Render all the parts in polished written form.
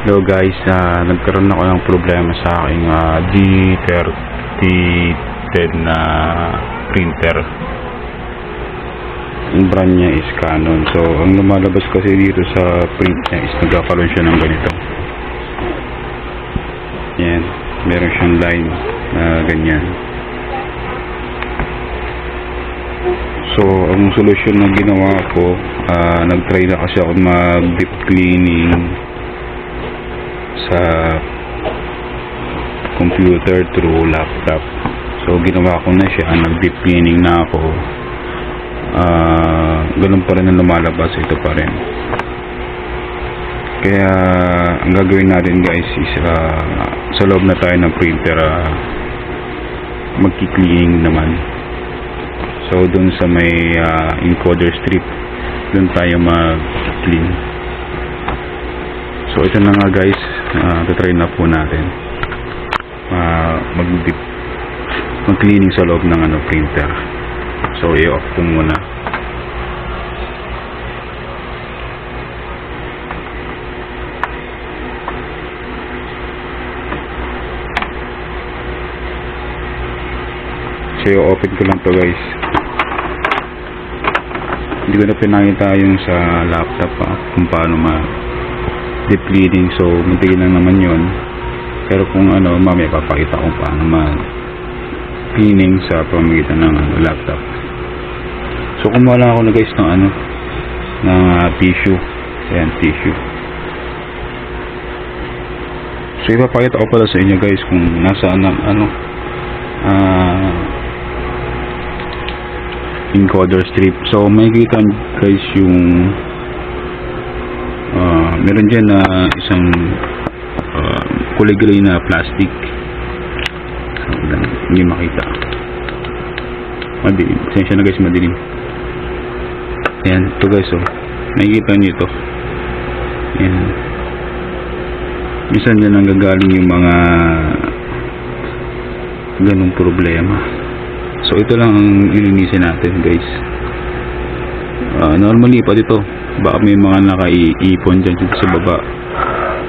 Hello guys, nagkaroon ako ng problema sa aking G3010 na printer. Ang brand niya is Canon. So ang lumalabas kasi dito sa print niya is nagkakaroon siya ng ganito. Yan, meron siyang line na ganyan. So ang solusyon na ginawa ko, nag-try na kasi ako mag-deep cleaning sa computer through laptop. So ginawa ko na siya, nag-deep cleaning na ako. Ganun pa rin ang lumalabas, ito pa rin. Kaya ang gagawin natin guys is sa loob na tayo ng printer, magki-cleaning naman. So dun sa may encoder strip, dun tayo mag-clean. So ito na nga guys, try na po natin mag-cleaning sa loob ng printer. So i-off ko muna. So i-open ko lang to guys. Hindi ko na pinakita yung sa laptop kung paano deep cleaning. So madali lang naman yun, pero kung mamaya papakita ko paano cleaning sa pamamagitan ng laptop. So kumuha lang ako na guys ng ng tissue. Ayan, tissue. So ipapakita ko pala sa inyo guys kung nasaan ang encoder strip. So makikita guys yung meron dyan na isang kulay gray na plastic. So, hindi makita, madilim. Pasensya na guys, madilim. Ayan, ito guys, nakikita nyo ito. Ayan, minsan dyan ang gagaling yung mga ganong problema. So ito lang ang ilinisin natin guys. Normally pa dito, baka may mga nakaipon dyan dito sa baba,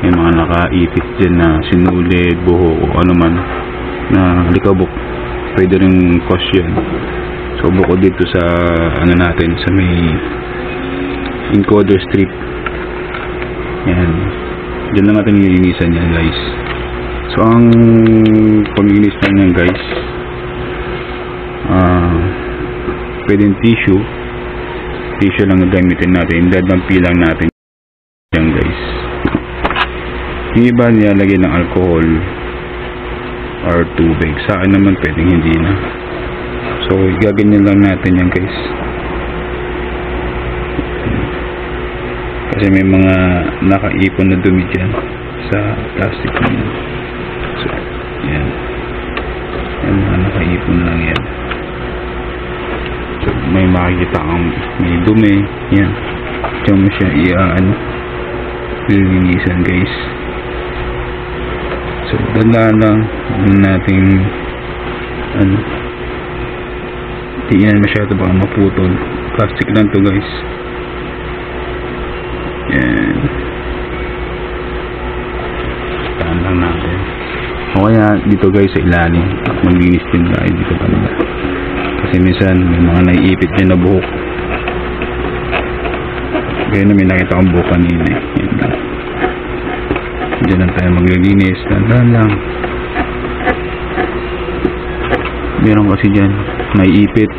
may mga nakaipit dyan na sinulid, buho o ano man na likabok, pwede rin cause yan. So bukod dito sa natin, sa may encoder strip, yan, dyan lang natin nilinisan yan guys. So ang paglinis na yan guys, pwedeng tissue lang gamitin natin, dadampi lang natin yan guys. Yung iba nilalagay ng alcohol or tubig, sa akin naman pwedeng hindi na. So gaganyan lang natin yan guys, kasi may mga nakaipon na dumi dyan sa plastic na yan. So yan, yan mga nakaipon lang yan. So may makikita kang may dumi yan, diyan mo siya lilinisan guys. So dandahan lang natin di yan masyado baka maputol. Plastic lang to guys. Yan, tahan lang natin. O kaya dito guys sa ilalim, maglinis din tayo dito kanila, kasi minsan may mga naiipit din na buhok. Kaya na may nakita akong buhok kanina. Yan lang, dyan lang tayo maglilinis, dandahan lang. Meron kasi dyan naiipit.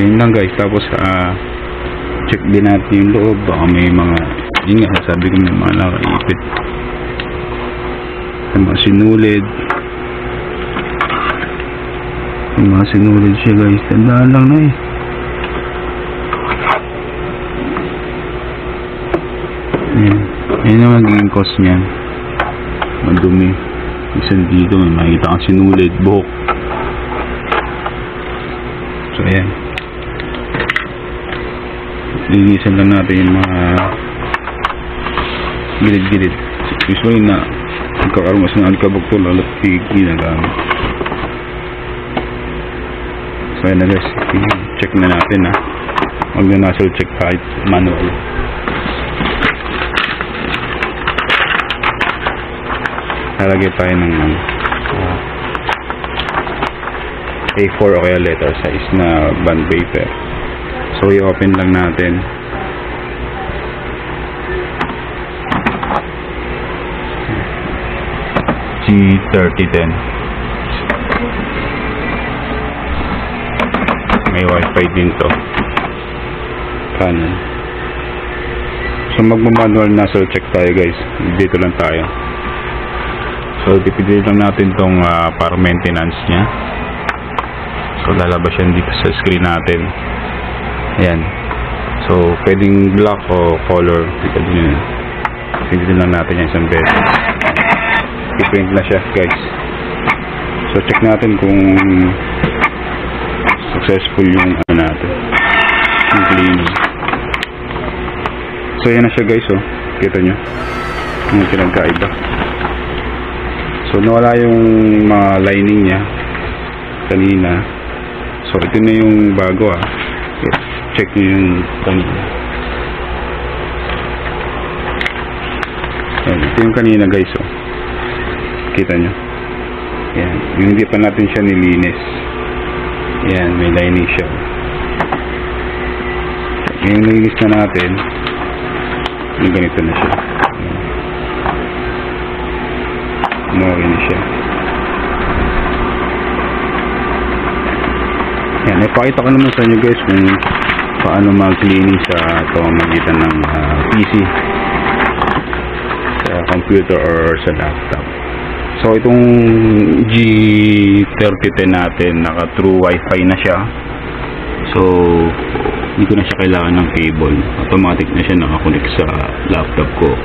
Yan lang guys. Tapos check din natin yung loob, baka may mga, yun nga sabi ko, may mga nakaipit, may mga sinulid. May mga sinulid siya guys, tandaan lang na yan ang magiging cause niyan, madumi. Isang dito may makikita kang sinulid, buhok. So ayan, linisan lang natin yung mga gilid-gilid. Usually na nagkakaroon mas ng alikabok to, lalo't ginagamit. So ayan na guys, check na natin Mag-nozzle check kahit manual. Lalagay tayo ng A4 o kaya letter size na bond paper. So i-open lang natin. G3010. May wifi din to. Canon. So magmamanual nozzle check tayo guys. Dito lang tayo. So dipidate lang natin tong para maintenance nya. So lalabas yan dito sa screen natin. Ayan. So pwedeng black o color. Dito lang natin yan isang beses. I-print na siya guys. So check natin kung successful yung natin, yung cleaning. So yan na siya guys, oh. Kita nyo yung pinagkaiba. So nawala yung mga lining nya kanina. So ito na yung bago, check nyo yung kanina. Yan, ito yung kanina guys, oh. Kita nyo yan, yung hindi pa natin siya nilinis. Yan, may lining siya. Ngayon nilinis na natin, yung ganito na siya. Okay na siya. Yan, ipakita ko naman sa inyo guys kung paano mag-cleaning sa pamamagitan ng PC, sa computer or sa laptop. So itong G3010 natin, naka true wifi na siya. So hindi ko na siya kailangan ng cable. Automatic na siya nakakonect sa laptop ko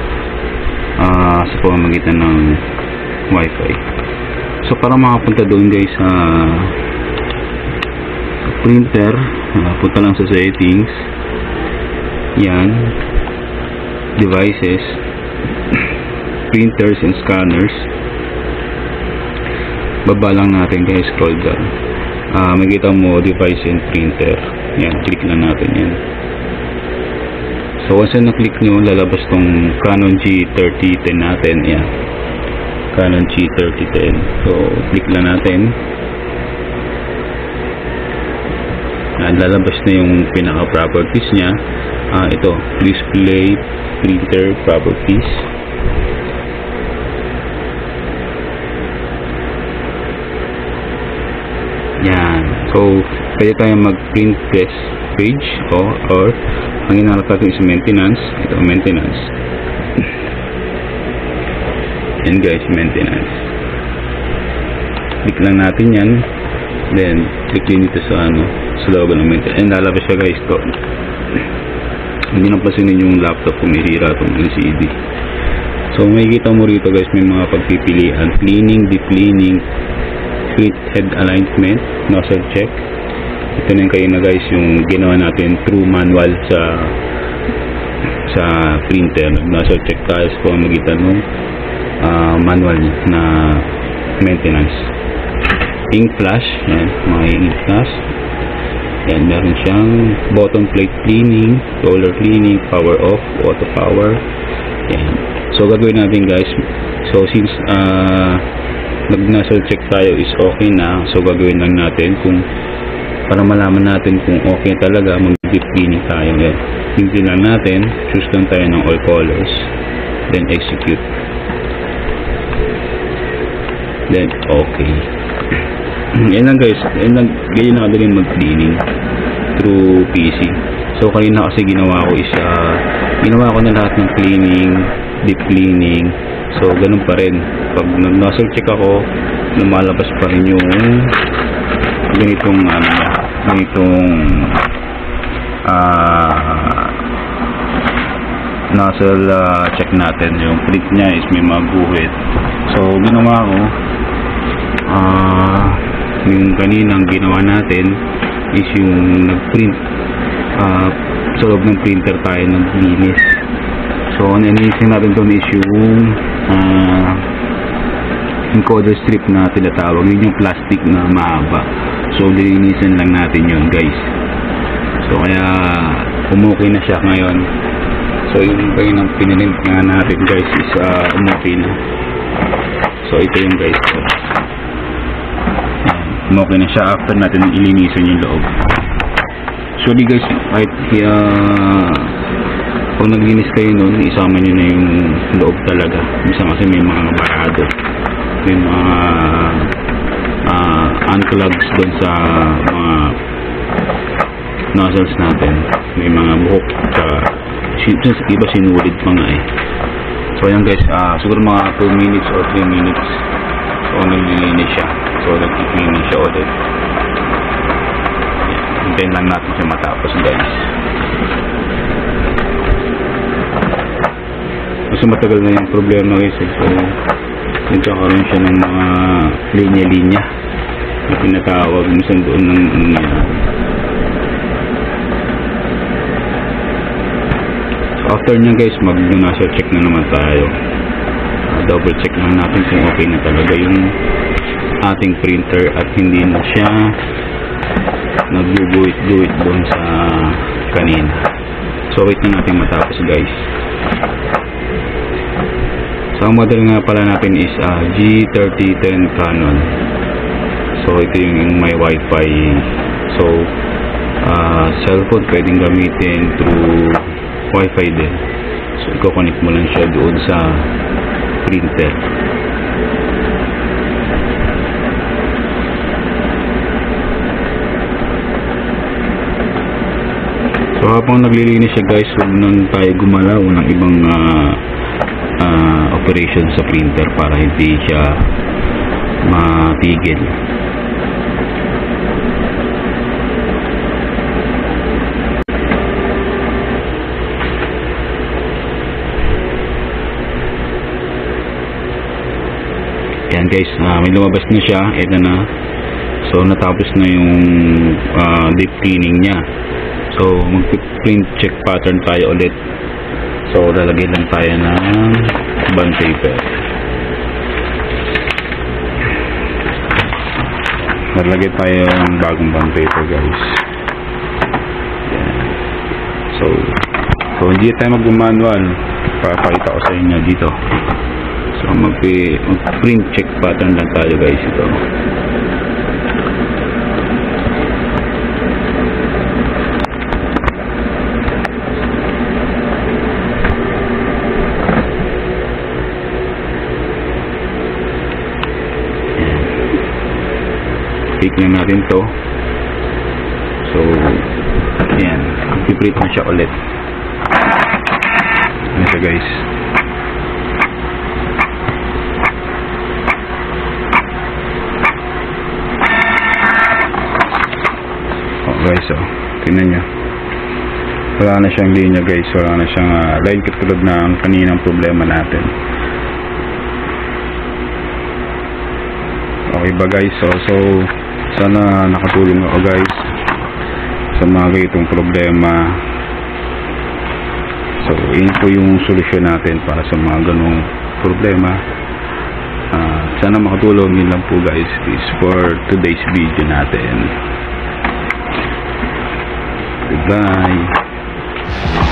sa pamamagitan ng wifi. So para makapunta doon guys sa printer, punta lang sa settings. Yan, devices, printers and scanners. Baba lang natin guys, scroll down. Makikita mo device and printer. Yan, click lang natin yan. So once na click nyo, lalabas tong Canon G3010 natin. Yan, Canon G3010. So click lang natin. Yan, lalabas na yung pinaka properties nya. Ito, display printer properties. Yan. So, pwede tayo mag-print test page or ang inarap natin is maintenance. Ito, maintenance. Yan guys, maintenance. Click lang natin yan. Then, click din dito sa sa logo ng maintenance. And lalabas siya guys to. Hindi nang pasinin yung laptop kung mahira itong LCD. So, makikita mo rito guys, may mga pagpipilian. Cleaning, deep cleaning, print head alignment, nozzle check. Ito na yung kayo na guys, yung ginawa natin through manual sa printer. Nozzle check tayo sa pamamagitan ng manual na maintenance. Ink flash, yan, mga ink flash. Yan, meron siyang bottom plate cleaning, roller cleaning, power off, auto power. Yan. So gagawin natin guys, so since nag-nozzle check tayo is okay na, so gagawin lang natin kung para malaman natin kung okay talaga, mag-deep cleaning tayo guys. Hindi lang natin, choose lang tayo ng all colors, then execute, then okay. Yan lang guys, ganyan na kadali mag-cleaning through PC. So kanina kasi ginawa ko is ginawa ko na lahat ng cleaning, deep cleaning. So ganun pa rin, pag nag-nozzle check ako, lumalabas pa rin yung ganitong nozzle check natin. Yung print nya is may mga guhit. So ginawa ko, yung kaninang ginawa natin is yung nag-print sa loob ng printer tayo naglinis. So ang nilinisin natin doon is yung encoder strip na tinatawag, yun yung plastic na mahaba. So lilinisin lang natin yun guys. So kaya umukay na siya ngayon. So yung kayo ng pinilint nga natin guys is umukay na. So ito yung guys. Umukay na siya after natin ilinisan yung loob. Actually guys, kahit kung naglinis kayo nun, isama nyo na yung loob talaga. Minsan kasi may mga barado, may mga unclogs doon sa mga nozzles natin, may mga buhok, iba sinulid pa nga eh. So ayan guys, siguro mga 2 minutes or 3 minutes so naglilinis siya. So naglilinis siya ulit. Hintayin lang natin siya matapos guys. Kasi matagal na yung problema guys eh. So nagkakaroon siya ng mga linya-linya na pinatawag minsan doon ng so after niya guys, mag-nasal check na naman tayo. Double check naman natin kung okay na talaga yung ating printer at hindi na siya nagbubuit-buit doon sa kanina. So wait na natin matapos guys. So ang model nga pala natin is G3010 Canon. So ito yung may wifi. So cellphone pwedeng gamitin through wifi din. So i-connect mo lang siya doon sa printer. So habang naglilinis siya guys, huwag nang tayo gumalaw ng ibang operation sa printer para hindi siya matigil. Yan guys, may lumabas na siya. Ito na. So natapos na yung deep cleaning niya. So mag-print check pattern tayo ulit. So lalagay lang tayo ng bond paper. Lalagay tayo ng bagong bond paper guys. Yan. So hindi tayo mag-manual. Papakita ko sa inyo dito. So mag-print check pattern lang tayo guys. Ito click lang natin to. So ayan, i-print na siya ulit. Ayan siya guys. Guys, tingnan nyo, wala na siyang linya guys, wala na siyang line katulad ng kaninang problema natin. Okay ba guys? So sana nakatulong ako guys sa mga ganitong problema. So yun po yung solusyon natin para sa mga ganong problema. Sana makatulong. Yun lang po guys is for today's video natin. Goodbye.